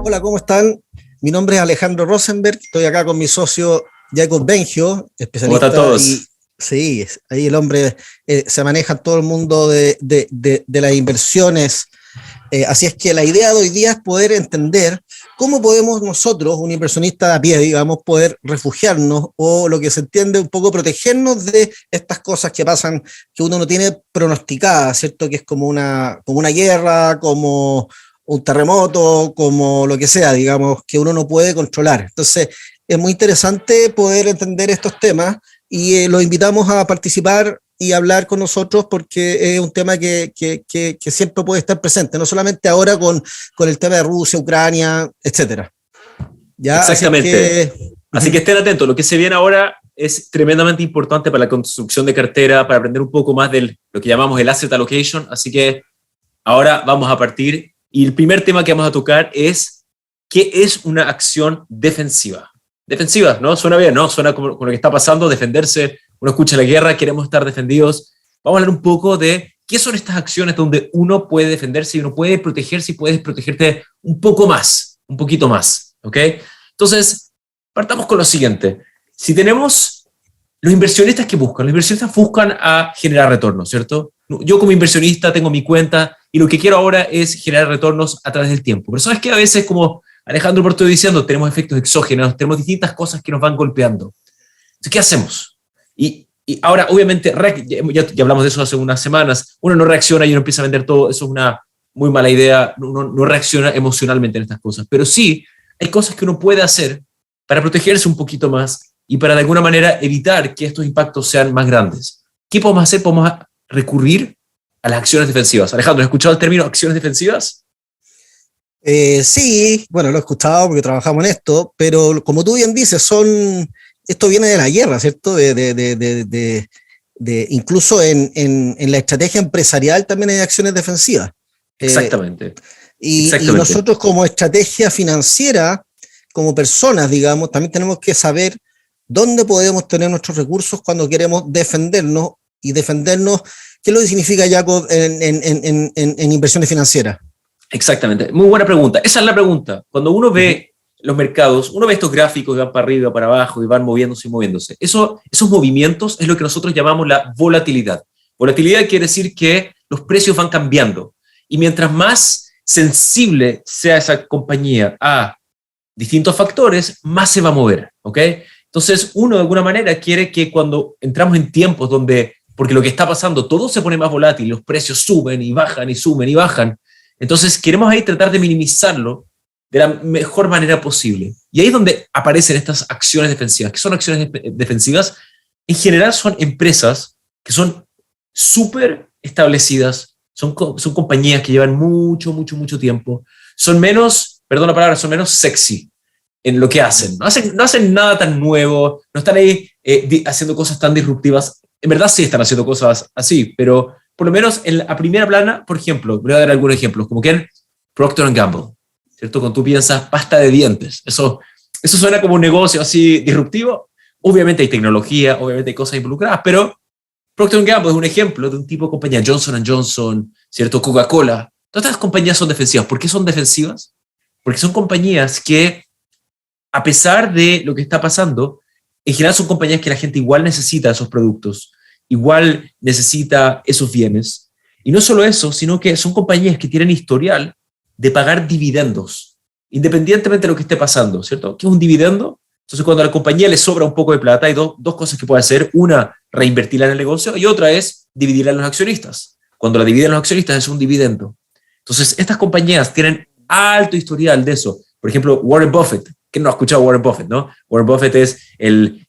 Hola, ¿cómo están? Mi nombre es Alejandro Rosenberg, estoy acá con mi socio Jacob Bengio, ¿Cómo están especialista y todos? sí, ahí el hombre se maneja en todo el mundo de las inversiones. Así es que la idea de hoy día es poder entender cómo podemos nosotros, un inversionista de a pie, digamos, poder refugiarnos o lo que se entiende un poco protegernos de estas cosas que pasan, que uno no tiene pronosticadas, ¿cierto? Que es como una guerra, como un terremoto, como lo que sea, digamos, que uno no puede controlar. Entonces, es muy interesante poder entender estos temas y los invitamos a participar y hablar con nosotros porque es un tema que siempre puede estar presente, no solamente ahora con el tema de Rusia, Ucrania, etcétera. ¿Ya? Así es Exactamente. que Así que estén atentos. Lo que se viene ahora es tremendamente importante para la construcción de cartera, para aprender un poco más de lo que llamamos el asset allocation. Así que ahora vamos a partir. Y el primer tema que vamos a tocar es ¿qué es una acción defensiva? Defensiva, ¿no? Suena bien, ¿no? Suena como lo que está pasando, defenderse. Uno escucha la guerra, queremos estar defendidos. Vamos a hablar un poco de qué son estas acciones donde uno puede defenderse y uno puede protegerse y puedes protegerte un poco más, un poquito más, ¿ok? Entonces, partamos con lo siguiente. Si tenemos los inversionistas que buscan, los inversionistas buscan a generar retornos, ¿cierto? Yo como inversionista tengo mi cuenta y lo que quiero ahora es generar retornos a través del tiempo. Pero sabes que a veces, como Alejandro por estoy diciendo, tenemos efectos exógenos, tenemos distintas cosas que nos van golpeando. Entonces, ¿qué hacemos? Y ahora, obviamente, ya hablamos de eso hace unas semanas, uno no reacciona y uno empieza a vender todo, eso es una muy mala idea, uno no reacciona emocionalmente en estas cosas, pero sí hay cosas que uno puede hacer para protegerse un poquito más y para de alguna manera evitar que estos impactos sean más grandes. ¿Qué podemos hacer? Podemos recurrir a las acciones defensivas. Alejandro, ¿has escuchado el término acciones defensivas? sí, bueno, lo he escuchado porque trabajamos en esto, pero como tú bien dices, esto viene de la guerra, ¿cierto? Incluso en la estrategia empresarial también hay acciones defensivas. Eh, Exactamente, y exactamente. nosotros como estrategia financiera, como personas, digamos, también tenemos que saber dónde podemos tener nuestros recursos cuando queremos defendernos y defendernos. ¿Qué es lo que significa, Jacob, en inversiones financieras? Exactamente. Muy buena pregunta. Esa es la pregunta. Cuando uno Uh -huh. ve los mercados, uno ve estos gráficos que van para arriba, para abajo y van moviéndose y moviéndose. Esos movimientos es lo que nosotros llamamos la volatilidad. Volatilidad quiere decir que los precios van cambiando. Y mientras más sensible sea esa compañía a distintos factores, más se va a mover. ¿Ok? Entonces, uno de alguna manera quiere que cuando entramos en tiempos donde, porque lo que está pasando, todo se pone más volátil, los precios suben y bajan y suben y bajan, entonces queremos ahí tratar de minimizarlo de la mejor manera posible. Y ahí es donde aparecen estas acciones defensivas. ¿Qué son acciones defensivas? En general son empresas que son súper establecidas, son compañías que llevan mucho tiempo, son menos, perdón la palabra, son menos sexy en lo que hacen. No hacen nada tan nuevo, no están ahí haciendo cosas tan disruptivas. En verdad sí están haciendo cosas así, pero por lo menos en la primera plana, por ejemplo, voy a dar algunos ejemplos, como que Procter Gamble, ¿cierto? Cuando tú piensas pasta de dientes, eso suena como un negocio así disruptivo. Obviamente hay tecnología, obviamente hay cosas involucradas, pero Procter Gamble es un ejemplo de un tipo de compañía, Johnson Johnson, ¿cierto? Coca-Cola. Todas estas compañías son defensivas. ¿Por qué son defensivas? Porque son compañías que, a pesar de lo que está pasando, en general son compañías que la gente igual necesita esos productos, igual necesita esos bienes. Y no solo eso, sino que son compañías que tienen historial de pagar dividendos, independientemente de lo que esté pasando, ¿cierto? ¿Qué es un dividendo? Entonces, cuando a la compañía le sobra un poco de plata, hay dos cosas que puede hacer. Una, reinvertirla en el negocio, y otra es dividirla en los accionistas. Cuando la dividen los accionistas es un dividendo. Entonces, estas compañías tienen alto historial de eso. Por ejemplo, Warren Buffett. ¿Quién no ha escuchado a Warren Buffett, no? Warren Buffett es el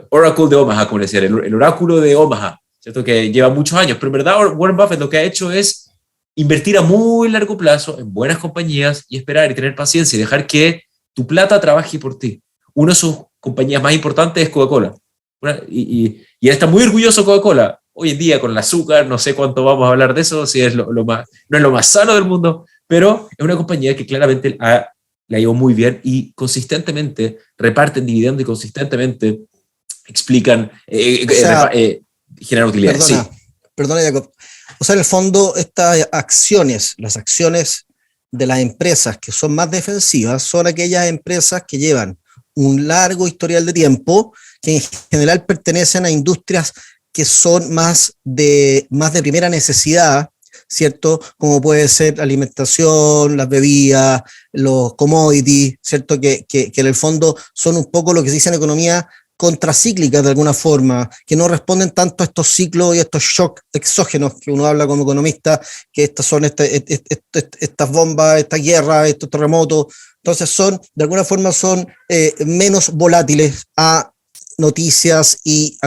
Oracle de Omaha, como decía, el oráculo de Omaha, ¿cierto? Que lleva muchos años. Pero en verdad, Warren Buffett lo que ha hecho es invertir a muy largo plazo en buenas compañías y esperar y tener paciencia y dejar que tu plata trabaje por ti. Una de sus compañías más importantes es Coca-Cola. Y él está muy orgulloso de Coca-Cola. Hoy en día con el azúcar, no sé cuánto vamos a hablar de eso, si es lo más, no es lo más sano del mundo, pero es una compañía que claramente la llevó muy bien y consistentemente reparten dividendos y consistentemente explican, O sea, generan utilidades. perdona, Sí, perdona, Jacob. O sea, en el fondo, estas acciones, las acciones de las empresas que son más defensivas son aquellas empresas que llevan un largo historial de tiempo, que en general pertenecen a industrias que son más de primera necesidad, ¿cierto? Como puede ser la alimentación, las bebidas, los commodities, ¿cierto? Que en el fondo son un poco lo que se dice en economía contracíclicas de alguna forma, que no responden tanto a estos ciclos y a estos shocks exógenos que uno habla como economista, que estas son estas bombas, estas guerras, estos terremotos. Entonces de alguna forma son menos volátiles a noticias y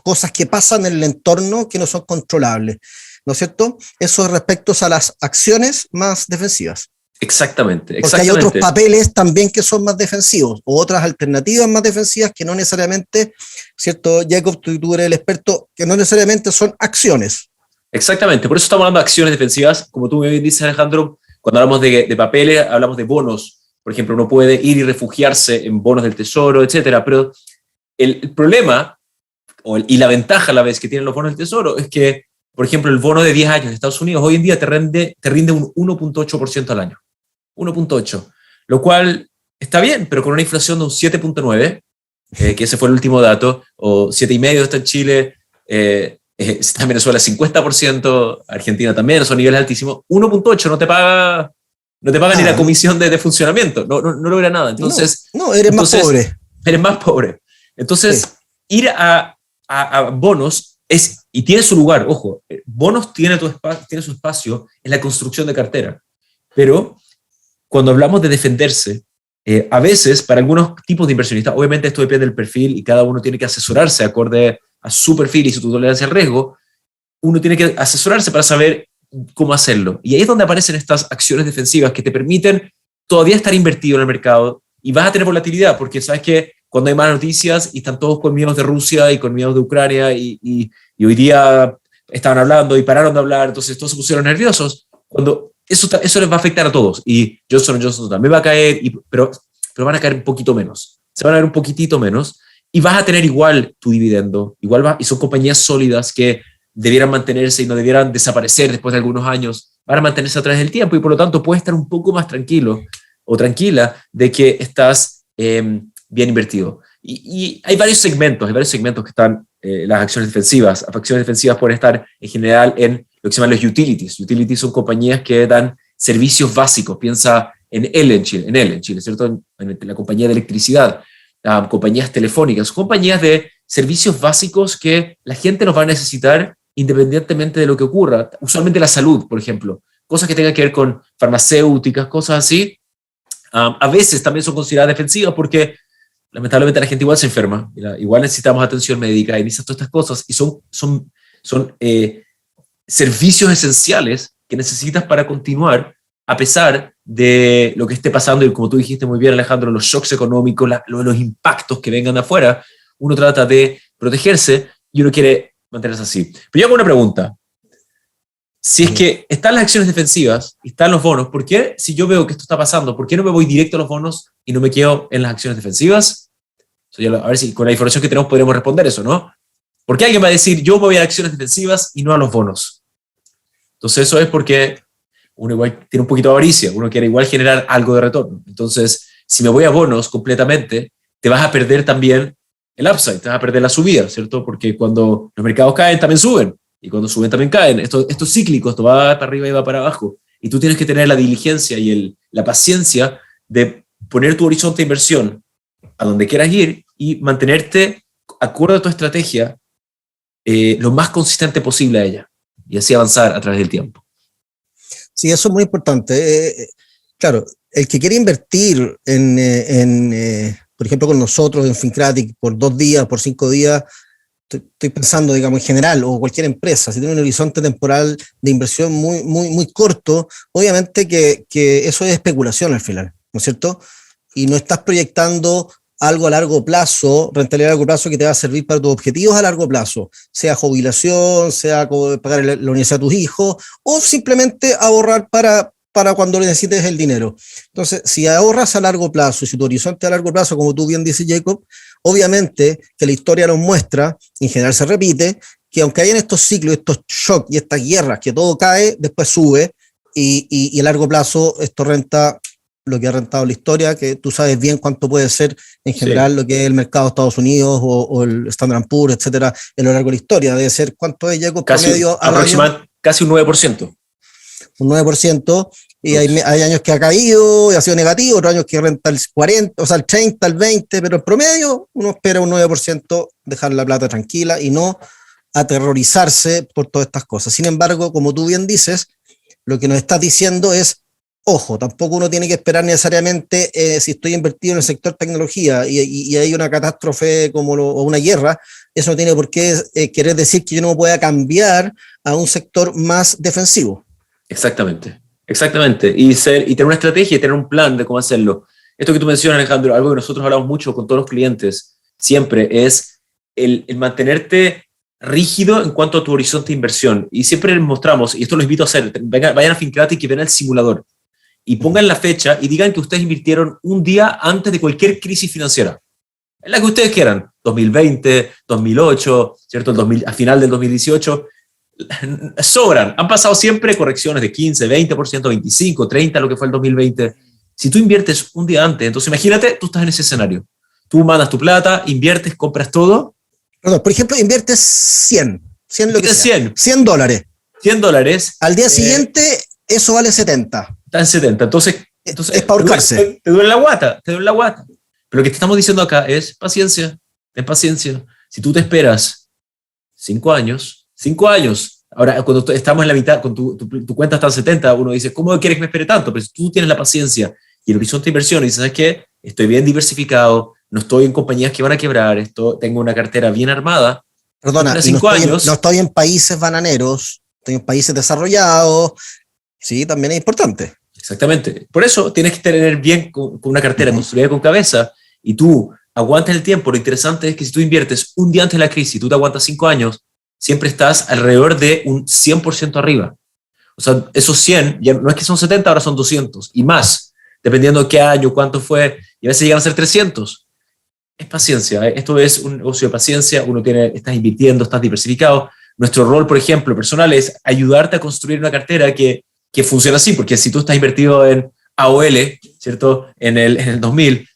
cosas que pasan en el entorno que no son controlables, ¿no es cierto? Eso respecto a las acciones más defensivas. Exactamente. Porque hay otros papeles también que son más defensivos, o otras alternativas más defensivas que no necesariamente, ¿cierto, Jacob? Tú eres el experto, que no necesariamente son acciones. Exactamente, por eso estamos hablando de acciones defensivas. Como tú bien dices, Alejandro, cuando hablamos de papeles, hablamos de bonos. Por ejemplo, uno puede ir y refugiarse en bonos del tesoro, etcétera. Pero el problema y la ventaja a la vez que tienen los bonos del tesoro es que, por ejemplo, el bono de 10 años de Estados Unidos hoy en día te rinde un 1.8% al año. 1.8, lo cual está bien, pero con una inflación de un 7.9, que ese fue el último dato, o 7,5 está en Chile, está en Venezuela 50%, Argentina también, son niveles altísimos. 1.8 no te paga ni la comisión de funcionamiento, no logra nada. Entonces, eres más pobre. Eres más pobre. Entonces, sí, ir a bonos y tiene su lugar, ojo, bonos tiene su espacio en la construcción de cartera, pero cuando hablamos de defenderse, a veces para algunos tipos de inversionistas, obviamente esto depende del perfil y cada uno tiene que asesorarse acorde a su perfil y su tolerancia al riesgo, uno tiene que asesorarse para saber cómo hacerlo. Y ahí es donde aparecen estas acciones defensivas que te permiten todavía estar invertido en el mercado y vas a tener volatilidad, porque sabes que cuando hay malas noticias y están todos con miedos de Rusia y con miedos de Ucrania y hoy día estaban hablando y pararon de hablar, entonces todos se pusieron nerviosos, cuando eso les va a afectar a todos, y Johnson & Johnson también va a caer, pero van a caer un poquito menos, se van a ver un poquitito menos, y vas a tener igual tu dividendo, y son compañías sólidas que debieran mantenerse y no debieran desaparecer después de algunos años, van a mantenerse a través del tiempo, y por lo tanto puedes estar un poco más tranquilo o tranquila de que estás bien invertido. Y hay varios segmentos que están las acciones defensivas. Las acciones defensivas pueden estar en general en lo que se llaman los utilities. Utilities son compañías que dan servicios básicos. Piensa en Enel en Chile, ¿cierto? En la compañía de electricidad, compañías telefónicas, compañías de servicios básicos que la gente los va a necesitar independientemente de lo que ocurra. Usualmente la salud, por ejemplo, cosas que tengan que ver con farmacéuticas, cosas así, a veces también son consideradas defensivas porque lamentablemente la gente igual se enferma, igual necesitamos atención médica y necesitas todas estas cosas, y son servicios esenciales que necesitas para continuar a pesar de lo que esté pasando, y como tú dijiste muy bien, Alejandro, los shocks económicos, los impactos que vengan de afuera, uno trata de protegerse y uno quiere mantenerse así. Pero yo hago una pregunta. Si es que están las acciones defensivas y están los bonos, ¿por qué, si yo veo que esto está pasando, por qué no me voy directo a los bonos y no me quedo en las acciones defensivas? A ver si con la información que tenemos podremos responder eso, ¿no? ¿Por qué alguien va a decir, yo me voy a acciones defensivas y no a los bonos? Entonces eso es porque uno igual tiene un poquito de avaricia, uno quiere igual generar algo de retorno. Entonces, si me voy a bonos completamente, te vas a perder también el upside, te vas a perder la subida, ¿cierto? Porque cuando los mercados caen, también suben. Y cuando suben también caen. Esto es cíclico, esto va para arriba y va para abajo. Y tú tienes que tener la diligencia y la paciencia de poner tu horizonte de inversión a donde quieras ir y mantenerte acorde a tu estrategia lo más consistente posible a ella. Y así avanzar a través del tiempo. Sí, eso es muy importante. Claro, el que quiere invertir por ejemplo, con nosotros en Fincratic por 2 días, por 5 días, estoy pensando, digamos, en general, o cualquier empresa, si tiene un horizonte temporal de inversión muy, muy, muy corto, obviamente que eso es especulación al final, ¿no es cierto? Y no estás proyectando algo a largo plazo, rentabilidad a largo plazo que te va a servir para tus objetivos a largo plazo, sea jubilación, sea pagar la universidad a tus hijos, o simplemente ahorrar para cuando necesites el dinero. Entonces, si ahorras a largo plazo, si tu horizonte a largo plazo, como tú bien dices, Jacob, obviamente que la historia nos muestra, en general se repite, que aunque hayan estos ciclos, estos shocks y estas guerras, que todo cae, después sube, y a largo plazo esto renta lo que ha rentado la historia, que tú sabes bien cuánto puede ser en general lo que es el mercado de Estados Unidos o el Standard & Poor's, etcétera, a lo largo de la historia. Debe ser cuánto es, Jacob, promedio al año. Casi un 9%. Un 9%, y hay años que ha caído y ha sido negativo, otros años que renta el 40, o sea, el 30, el 20, pero en promedio uno espera un 9%, dejar la plata tranquila y no aterrorizarse por todas estas cosas. Sin embargo, como tú bien dices, lo que nos estás diciendo es, ojo, tampoco uno tiene que esperar necesariamente si estoy invertido en el sector tecnología y hay una catástrofe o una guerra, eso no tiene por qué querer decir que yo no me pueda cambiar a un sector más defensivo. Exactamente. Y tener una estrategia y tener un plan de cómo hacerlo. Esto que tú mencionas, Alejandro, algo que nosotros hablamos mucho con todos los clientes, siempre es el mantenerte rígido en cuanto a tu horizonte de inversión. Y siempre les mostramos, y esto los invito a hacer, vayan a Fincratic y ven el simulador. Y pongan la fecha y digan que ustedes invirtieron un día antes de cualquier crisis financiera. En la que ustedes quieran, 2020, 2008, ¿cierto? A final del 2018, sobran. Han pasado siempre correcciones de 15, 20%, 25, 30, lo que fue el 2020. Si tú inviertes un día antes, entonces imagínate, tú estás en ese escenario. Tú mandas tu plata, inviertes, compras todo. Perdón, por ejemplo, inviertes 100 lo que sea. $100. $100. Al día siguiente, eso vale 70. Está en 70. Entonces es para ahorcarse. Te duele la guata. Pero lo que te estamos diciendo acá es paciencia. Ten paciencia. Si tú te esperas 5 años. Ahora, cuando estamos en la mitad, con tu cuenta está en 70, uno dice, ¿cómo quieres que me espere tanto? Pero si tú tienes la paciencia y el horizonte de inversión y dices, ¿sabes qué? Estoy bien diversificado, no estoy en compañías que van a quebrar, tengo una cartera bien armada. Perdona, no estoy en países bananeros, estoy en países desarrollados. Sí, también es importante. Exactamente. Por eso tienes que tener bien con una cartera construida con cabeza y tú aguantas el tiempo. Lo interesante es que si tú inviertes un día antes de la crisis, tú te aguantas 5 años, siempre estás alrededor de un 100% arriba. O sea, esos 100, ya no es que son 70, ahora son 200 y más, dependiendo de qué año, cuánto fue, y a veces llegan a ser 300. Es paciencia, ¿eh? Esto es un negocio de paciencia, estás invirtiendo, estás diversificado. Nuestro rol, por ejemplo, personal es ayudarte a construir una cartera que funcione así, porque si tú estás invertido en AOL, ¿cierto? En el 2000,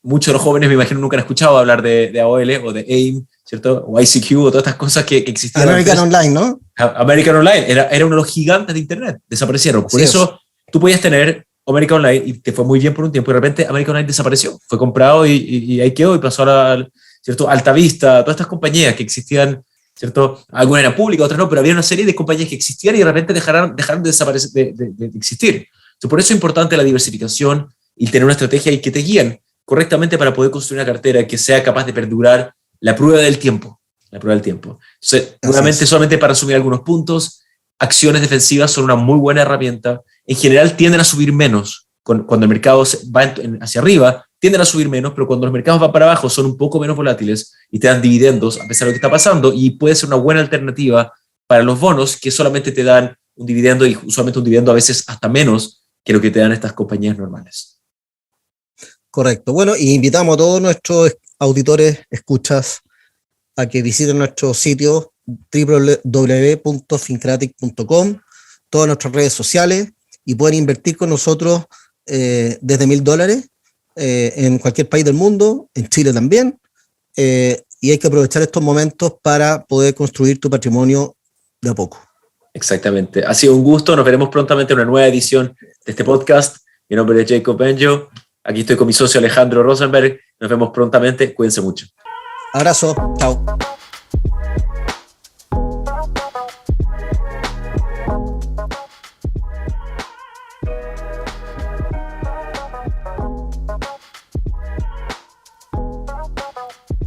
muchos de los jóvenes, me imagino, nunca han escuchado hablar de AOL o de AIM, ¿cierto? O ICQ o todas estas cosas que existían. American Online, ¿no? American Online era uno de los gigantes de Internet, desaparecieron. Por eso tú podías tener American Online y te fue muy bien por un tiempo y de repente American Online desapareció, fue comprado y ahí quedó y pasó a ¿cierto? Altavista, todas estas compañías que existían, ¿cierto? Algunas eran públicas, otras no, pero había una serie de compañías que existían y de repente dejaron de desaparecer, de existir. Entonces, por eso es importante la diversificación y tener una estrategia y que te guíen correctamente para poder construir una cartera que sea capaz de perdurar la prueba del tiempo. Entonces, nuevamente, solamente para resumir algunos puntos, acciones defensivas son una muy buena herramienta. En general tienden a subir menos. Cuando el mercado va hacia arriba, tienden a subir menos, pero cuando los mercados van para abajo son un poco menos volátiles y te dan dividendos a pesar de lo que está pasando y puede ser una buena alternativa para los bonos que solamente te dan un dividendo y usualmente un dividendo a veces hasta menos que lo que te dan estas compañías normales. Correcto. Bueno, y invitamos a todos nuestros auditores, escuchas, a que visiten nuestro sitio www.fincratic.com, todas nuestras redes sociales y pueden invertir con nosotros desde $1,000 en cualquier país del mundo, en Chile también, y hay que aprovechar estos momentos para poder construir tu patrimonio de a poco. Exactamente. Ha sido un gusto. Nos veremos prontamente en una nueva edición de este podcast. Mi nombre es Jacob Benjo. Aquí estoy con mi socio Alejandro Rosenberg. Nos vemos prontamente. Cuídense mucho. Abrazo. Chao.